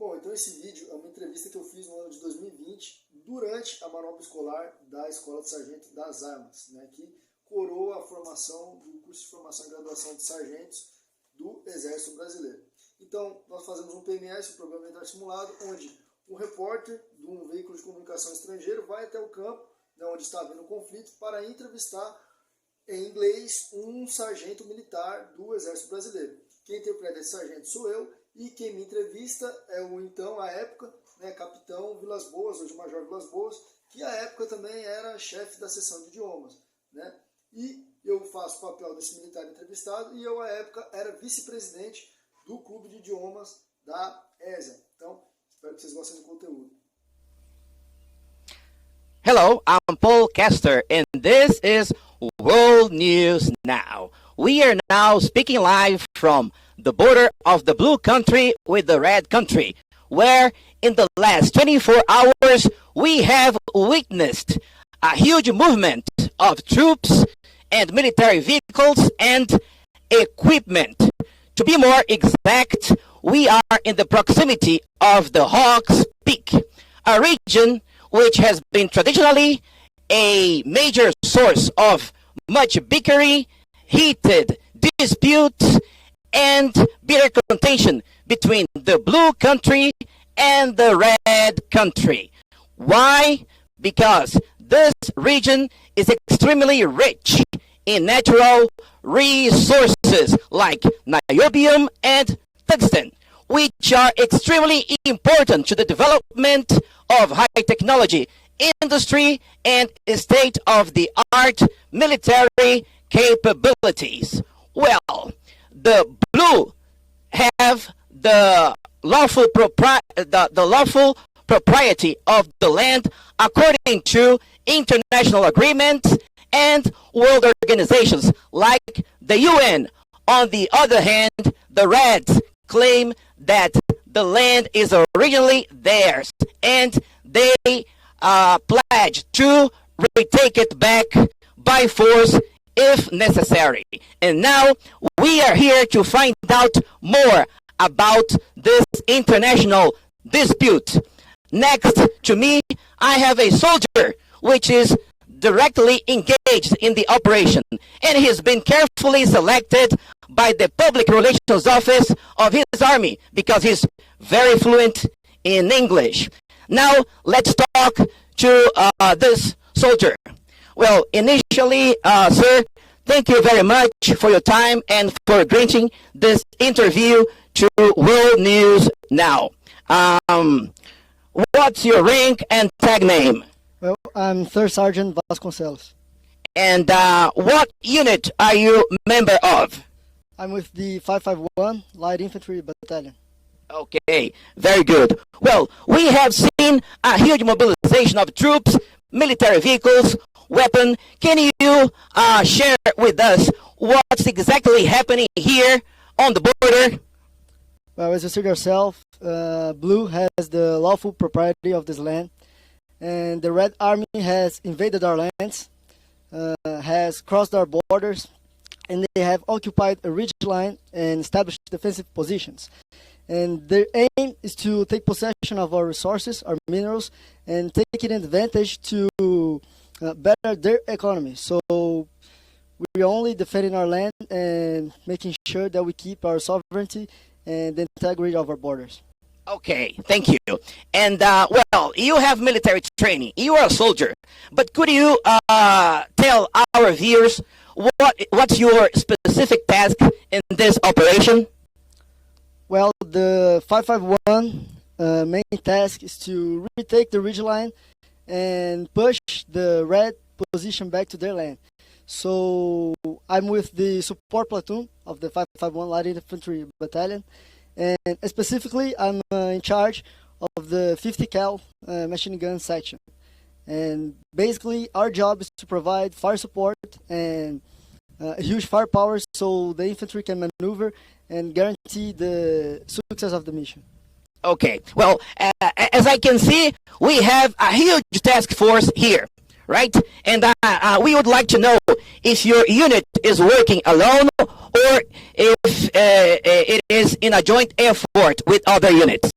Bom, então esse vídeo é uma entrevista que eu fiz no ano de 2020, durante a manobra escolar da Escola de Sargentos das Armas, né, que coroa a formação do curso de formação e graduação de sargentos do Exército Brasileiro. Então, nós fazemos um PMS, um Programa Militar Simulado, onde um repórter de um veículo de comunicação estrangeiro vai até o campo, né, onde está havendo um conflito, para entrevistar em inglês um sargento militar do Exército Brasileiro. Quem interpreta esse sargento sou eu, e quem me entrevista é o então, à época, né, Capitão Vilas Boas, hoje Major Vilas Boas, que à época também era chefe da Seção de Idiomas, né? E eu faço o papel desse militar entrevistado, e eu à época era vice-presidente do Clube de Idiomas da ESA. Então, espero que vocês gostem do conteúdo. Hello, I'm Paul Kester, and this is World News Now. We are now speaking live from the border of the blue country with the red country, where in the last 24 hours we have witnessed a huge movement of troops and military vehicles and equipment. To be more exact, we are in the proximity of the Hawks Peak, a region which has been traditionally a major source of much bickering, heated disputes, and bitter contention between the blue country and the red country. Why? Because this region is extremely rich in natural resources like niobium and tungsten, which are extremely important to the development of high technology industry and state-of-the-art military capabilities. Well, the blue have the lawful propriety of the land according to international agreements and world organizations like the UN. On the other hand, the Reds claim that the land is originally theirs and they pledge to retake it back by force if necessary. And now we are here to find out more about this international dispute. Next to me, I have a soldier which is directly engaged in the operation, and he's been carefully selected by the public relations office of his army because he's very fluent in English. Now let's talk to this soldier. Well, initially, sir, thank you very much for your time and for granting this interview to World News Now. What's your rank and tag name? Well, I'm 3rd Sergeant Vasconcelos. And what unit are you member of? I'm with the 551 Light Infantry Battalion. Okay, very good. Well, we have seen a huge mobilization of troops, military vehicles, weapon. Can you share with us what's exactly happening here on the border? Well, as you see yourself, Blue has the lawful propriety of this land, and the Red Army has invaded our lands, has crossed our borders, and they have occupied a ridge line and established defensive positions. And their aim is to take possession of our resources, our minerals, and taking advantage to better their economy. So we're only defending our land and making sure that we keep our sovereignty and the integrity of our borders. Okay, thank you. And well, you have military training. You are a soldier. But could you tell our viewers what's your specific task in this operation? Well, the 551 main task is to retake the ridgeline and push the red position back to their land. So I'm with the support platoon of the 551 Light Infantry Battalion, and specifically I'm in charge of the 50 cal machine gun section. And basically our job is to provide fire support and huge firepower so the infantry can maneuver and guarantee the success of the mission. Okay, well, as I can see, we have a huge task force here, right? And we would like to know if your unit is working alone or if it is in a joint effort with other units.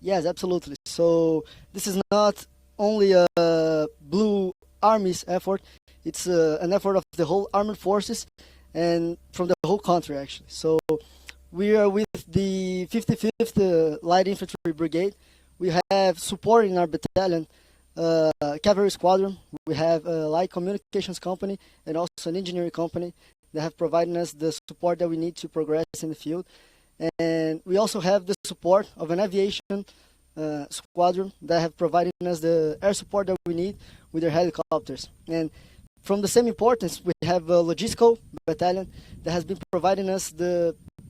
Yes, absolutely. So this is not only a Blue Army's effort, it's an effort of the whole armed forces and from the whole country, actually. So we are with the 55th Light Infantry Brigade. We have support in our battalion, cavalry squadron. We have a light communications company and also an engineering company that have provided us the support that we need to progress in the field. And we also have the support of an aviation squadron that have provided us the air support that we need with their helicopters. And from the same importance, we have a logistical battalion that has been providing us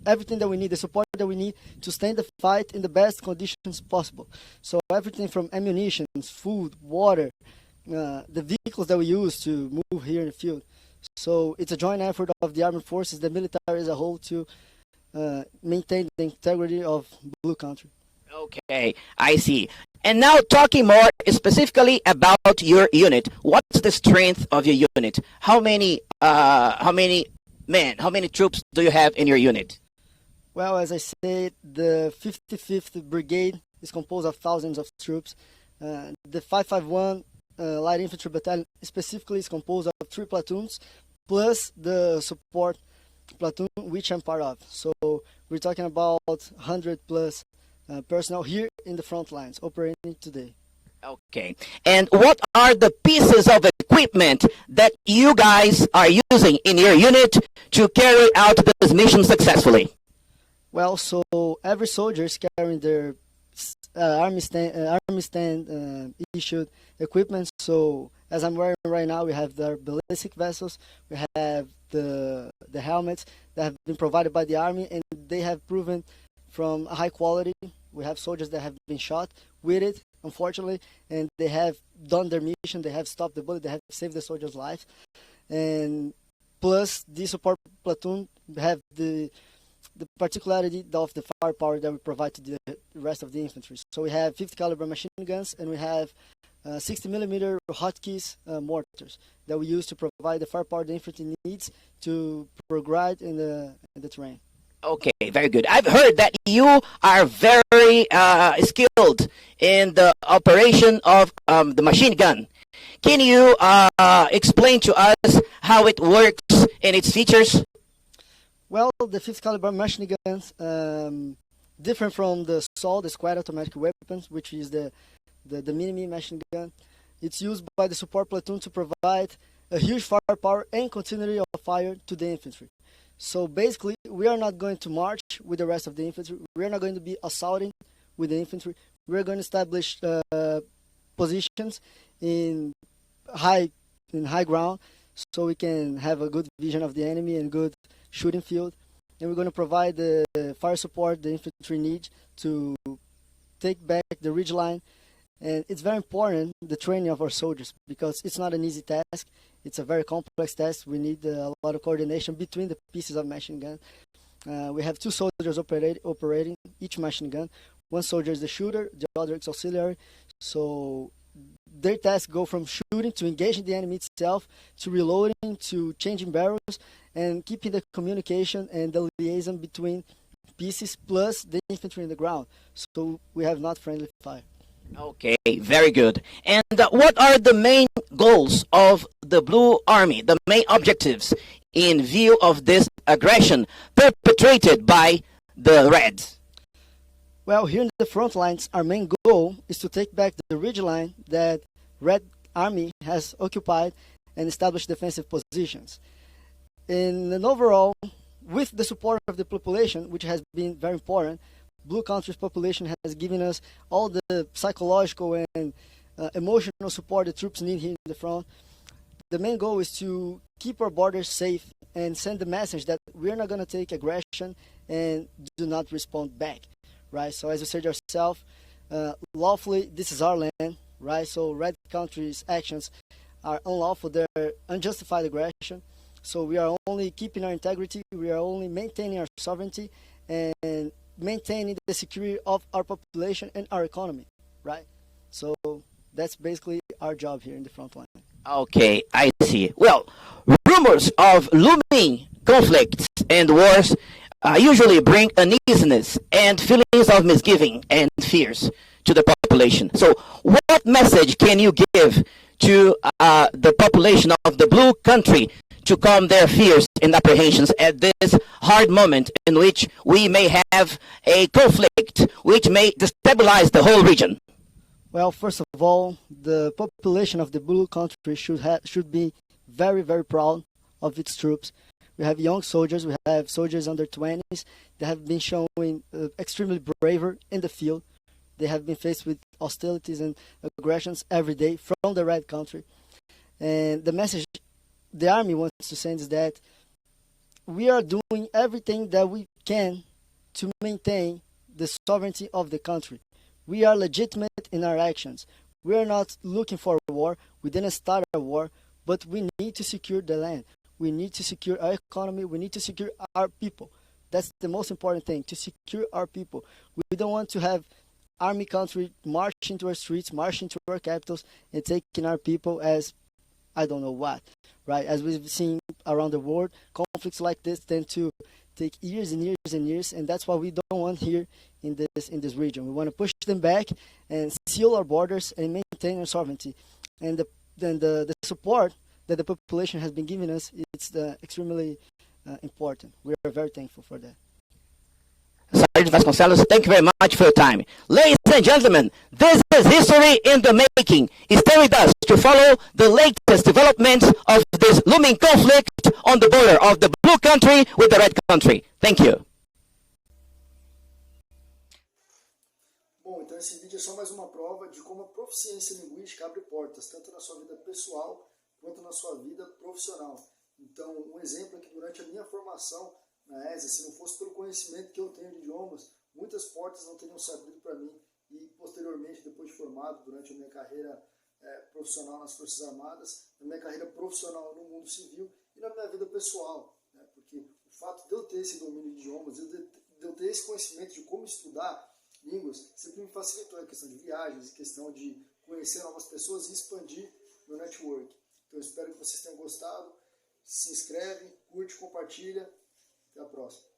everything that we need, the support that we need to stand the fight in the best conditions possible. So everything from ammunition, food, water, the vehicles that we use to move here in the field. So it's a joint effort of the armed forces, the military as a whole, to maintain the integrity of Blue Country. Okay, I see. And now talking more specifically about your unit, what's the strength of your unit? How many men, how many troops do you have in your unit? Well, as I said, the 55th Brigade is composed of thousands of troops. The 551 Light Infantry Battalion specifically is composed of 3 platoons, plus the support platoon, which I'm part of. So we're talking about 100 plus personnel here in the front lines operating today. Okay. And what are the pieces of equipment that you guys are using in your unit to carry out this mission successfully? Well, so every soldier is carrying their Army stand issued equipment. So as I'm wearing right now, we have the ballistic vessels, we have the helmets that have been provided by the Army, and they have proven from a high quality. We have soldiers that have been shot with it, unfortunately, and they have done their mission. They have stopped the bullet. They have saved the soldier's life. And plus, the support platoon have the particularity of the firepower that we provide to the rest of the infantry. So we have 50 caliber machine guns, and we have 60 millimeter hotkeys mortars that we use to provide the firepower the infantry needs to progress in the terrain. Okay, very good. I've heard that you are very skilled in the operation of the machine gun. Can you explain to us how it works and its features? Well, the 50 caliber machine guns, different from the SAW, the squad automatic weapons, which is the mini machine gun. It's used by the support platoon to provide a huge firepower and continuity of fire to the infantry. So basically, we are not going to march with the rest of the infantry. We are not going to be assaulting with the infantry. We are going to establish positions in high ground, so we can have a good vision of the enemy and good shooting field. And we're going to provide the fire support the infantry needs to take back the ridge line. And it's very important, the training of our soldiers, because it's not an easy task. It's a very complex task. We need a lot of coordination between the pieces of machine gun. We have 2 soldiers operating each machine gun. One soldier is the shooter, the other is auxiliary. So their tasks go from shooting to engaging the enemy itself, to reloading, to changing barrels, and keeping the communication and the liaison between pieces plus the infantry in the ground. So we have not friendly fire. Okay, very good. And what are the main goals of the Blue Army, the main objectives in view of this aggression perpetrated by the Reds? Well, here in the front lines, our main goal is to take back the ridge line that Red Army has occupied and establish defensive positions. In an overall, with the support of the population, which has been very important, Blue Country's population has given us all the psychological and emotional support the troops need here in the front. The main goal is to keep our borders safe and send the message that we're not going to take aggression and do not respond back, right? So as you said yourself, lawfully, this is our land, right? So Red Country's actions are unlawful, they're unjustified aggression. So we are only keeping our integrity, we are only maintaining our sovereignty and maintaining the security of our population and our economy, right? So that's basically our job here in the front line. Okay, I see. Well, rumors of looming conflicts and wars usually bring uneasiness and feelings of misgiving and fears. to the population. So what message can you give to the population of the Blue Country to calm their fears and apprehensions at this hard moment in which we may have a conflict which may destabilize the whole region? Well, first of all, the population of the Blue Country should be very, very proud of its troops. We have young soldiers, we have soldiers under 20s that have been showing extremely bravery in the field. They have been faced with hostilities and aggressions every day from the Red Country. And the message the Army wants to send is that we are doing everything that we can to maintain the sovereignty of the country. We are legitimate in our actions. We are not looking for a war. We didn't start a war, but we need to secure the land. We need to secure our economy. We need to secure our people. That's the most important thing, to secure our people. We don't want to have Army country marching to our streets, marching to our capitals, and taking our people as I don't know what, right? As we've seen around the world, conflicts like this tend to take years and years and years, and that's what we don't want here in this region. We want to push them back and seal our borders and maintain our sovereignty. And the support that the population has been giving us, it's extremely important. We are very thankful for that. Sergeant Vasconcelos, thank you very much for your time. Ladies and gentlemen, this is history in the making. Stay with us to follow the latest developments of this looming conflict on the border of the Blue Country with the Red Country. Thank you. Bom, então esse vídeo é só mais uma prova de como a proficiência linguística abre portas, tanto na sua vida pessoal quanto na sua vida profissional. Então, um exemplo é que durante a minha formação na ESA, se não fosse pelo conhecimento que eu tenho de idiomas, muitas portas não teriam se abrido para mim e posteriormente, depois de formado, durante a minha carreira profissional nas Forças Armadas, na minha carreira profissional no mundo civil e na minha vida pessoal, né? Porque o fato de eu ter esse domínio de idiomas, de eu ter esse conhecimento de como estudar línguas, sempre me facilitou a questão de viagens, a questão de conhecer novas pessoas e expandir meu network. Então eu espero que vocês tenham gostado, se inscreve, curte, compartilha. Até a próxima.